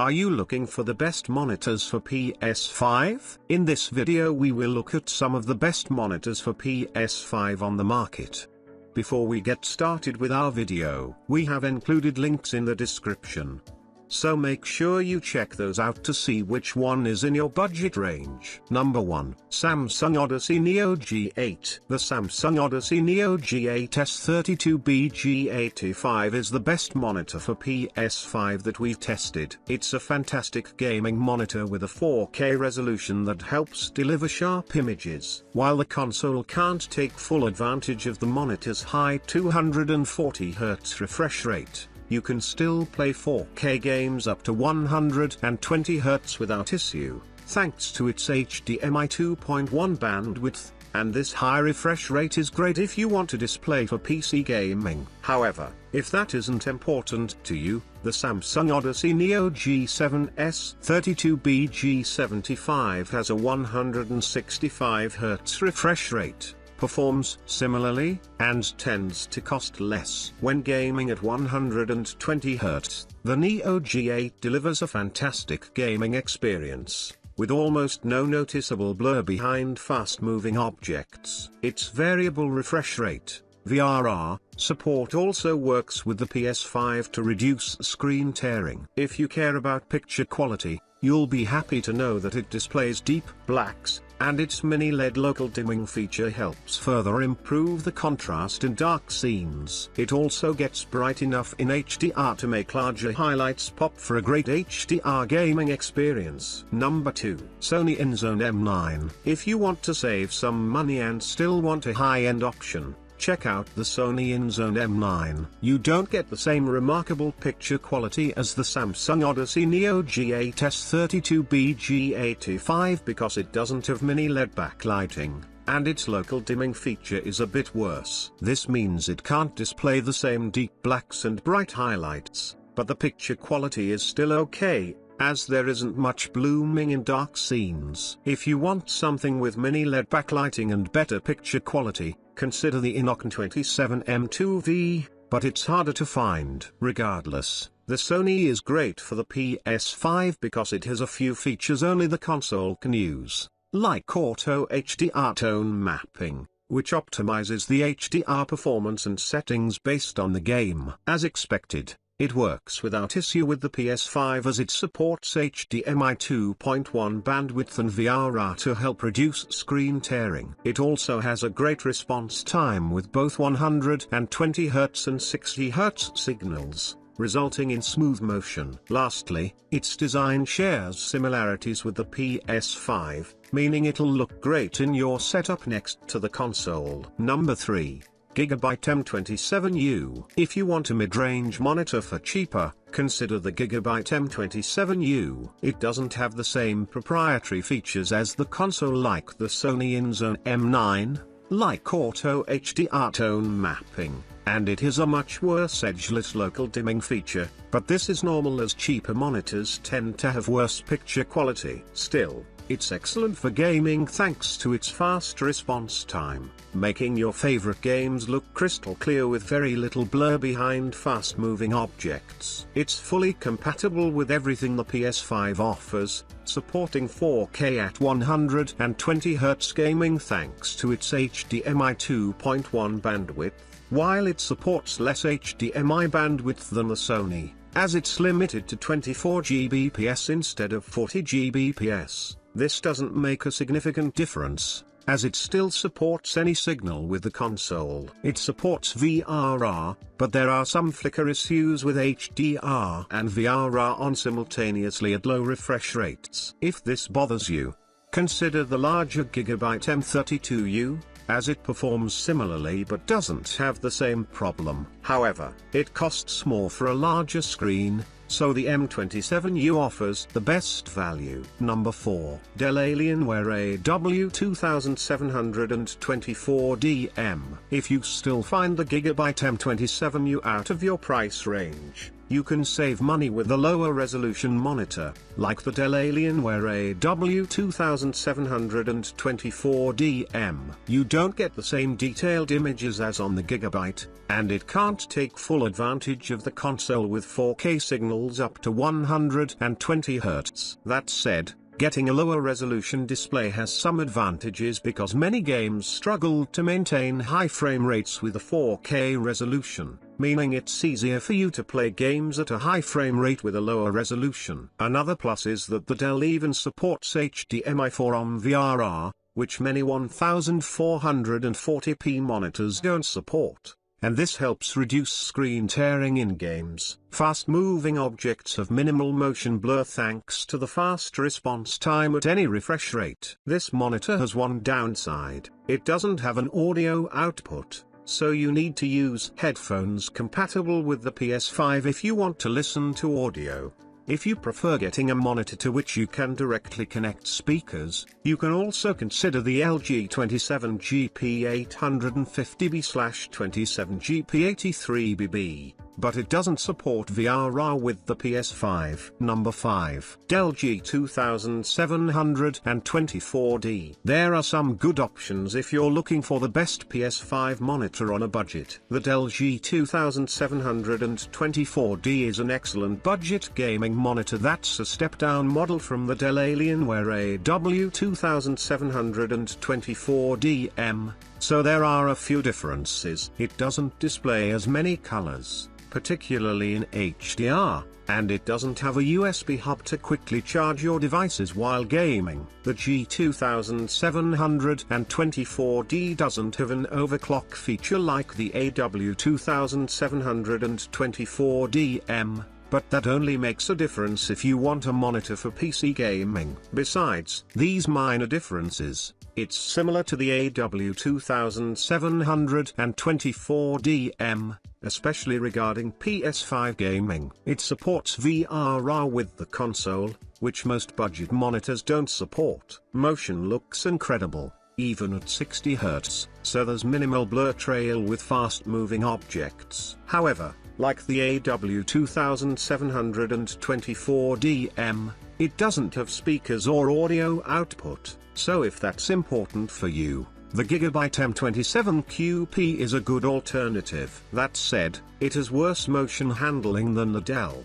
Are you looking for the best monitors for PS5? In this video we will look at some of the best monitors for PS5 on the market. Before we get started with our video, we have included links in the description. So make sure you check those out to see which one is in your budget range. Number 1. Samsung Odyssey Neo G8. The Samsung Odyssey Neo G8 S32B G85 is the best monitor for PS5 that we've tested. It's a fantastic gaming monitor with a 4K resolution that helps deliver sharp images. While the console can't take full advantage of the monitor's high 240Hz refresh rate, you can still play 4K games up to 120Hz without issue, thanks to its HDMI 2.1 bandwidth, and this high refresh rate is great if you want to display for PC gaming. However, if that isn't important to you, the Samsung Odyssey Neo G7 S32B G75 has a 165Hz refresh rate, performs similarly, and tends to cost less. When gaming at 120Hz, the Neo G8 delivers a fantastic gaming experience, with almost no noticeable blur behind fast-moving objects. Its variable refresh rate, VRR, support also works with the PS5 to reduce screen tearing. If you care about picture quality, you'll be happy to know that it displays deep blacks, and its mini LED local dimming feature helps further improve the contrast in dark scenes. It also gets bright enough in HDR to make larger highlights pop for a great HDR gaming experience. Number 2. Sony InZone M9. If you want to save some money and still want a high-end option, check out the Sony InZone M9. You don't get the same remarkable picture quality as the Samsung Odyssey Neo G8 S32B G85 because it doesn't have mini LED backlighting, and its local dimming feature is a bit worse. This means it can't display the same deep blacks and bright highlights, but the picture quality is still okay, as there isn't much blooming in dark scenes. If you want something with mini LED backlighting and better picture quality, consider the Inox 27M2V, but it's harder to find. Regardless, the Sony is great for the PS5 because it has a few features only the console can use, like Auto HDR tone mapping, which optimizes the HDR performance and settings based on the game. As expected, it works without issue with the PS5 as it supports HDMI 2.1 bandwidth and VRR to help reduce screen tearing. It also has a great response time with both 120Hz and 60Hz signals, resulting in smooth motion. Lastly, its design shares similarities with the PS5, meaning it'll look great in your setup next to the console. Number 3. Gigabyte M27U. If you want a mid-range monitor for cheaper, consider the Gigabyte M27U. It doesn't have the same proprietary features as the console like the Sony InZone M9, like Auto HDR tone mapping, and it has a much worse edgeless local dimming feature, but this is normal as cheaper monitors tend to have worse picture quality. Still, it's excellent for gaming thanks to its fast response time, making your favorite games look crystal clear with very little blur behind fast-moving objects. It's fully compatible with everything the PS5 offers, supporting 4K at 120Hz gaming thanks to its HDMI 2.1 bandwidth, while it supports less HDMI bandwidth than the Sony, as it's limited to 24 Gbps instead of 40 Gbps. This doesn't make a significant difference, as it still supports any signal with the console. It supports VRR, but there are some flicker issues with HDR and VRR on simultaneously at low refresh rates. If this bothers you, consider the larger Gigabyte M32U, as it performs similarly but doesn't have the same problem. However, it costs more for a larger screen, so the M27U offers the best value. Number 4. Dell Alienware AW2724DM. If you still find the Gigabyte M27U out of your price range, You can save money with a lower resolution monitor, like the Dell Alienware AW2724DM. You don't get the same detailed images as on the Gigabyte, and it can't take full advantage of the console with 4K signals up to 120 Hz. That said, getting a lower resolution display has some advantages because many games struggle to maintain high frame rates with a 4K resolution, meaning it's easier for you to play games at a high frame rate with a lower resolution. Another plus is that the Dell even supports HDMI 4 VRR, which many 1440p monitors don't support. And this helps reduce screen tearing in games. Fast-moving objects have minimal motion blur thanks to the fast response time at any refresh rate. This monitor has one downside: it doesn't have an audio output, so you need to use headphones compatible with the PS5 if you want to listen to audio. If you prefer getting a monitor to which you can directly connect speakers, you can also consider the LG 27GP850B/27GP83BB, but it doesn't support VRR with the PS5. Number 5. Dell G2724D. There are some good options if you're looking for the best PS5 monitor on a budget. The Dell G2724D is an excellent budget gaming monitor that's a step-down model from the Dell Alienware AW2724DM, so there are a few differences. It doesn't display as many colors, particularly in HDR, and it doesn't have a USB hub to quickly charge your devices while gaming. The G2724D doesn't have an overclock feature like the AW2724DM, but that only makes a difference if you want a monitor for PC gaming. Besides these minor differences, it's similar to the AW2724DM, especially regarding PS5 gaming. It supports VRR with the console, which most budget monitors don't support. Motion looks incredible, even at 60 Hz, so there's minimal blur trail with fast-moving objects. However, like the AW2724DM, it doesn't have speakers or audio output, so if that's important for you, the Gigabyte M27QP is a good alternative. That said, it has worse motion handling than the Dell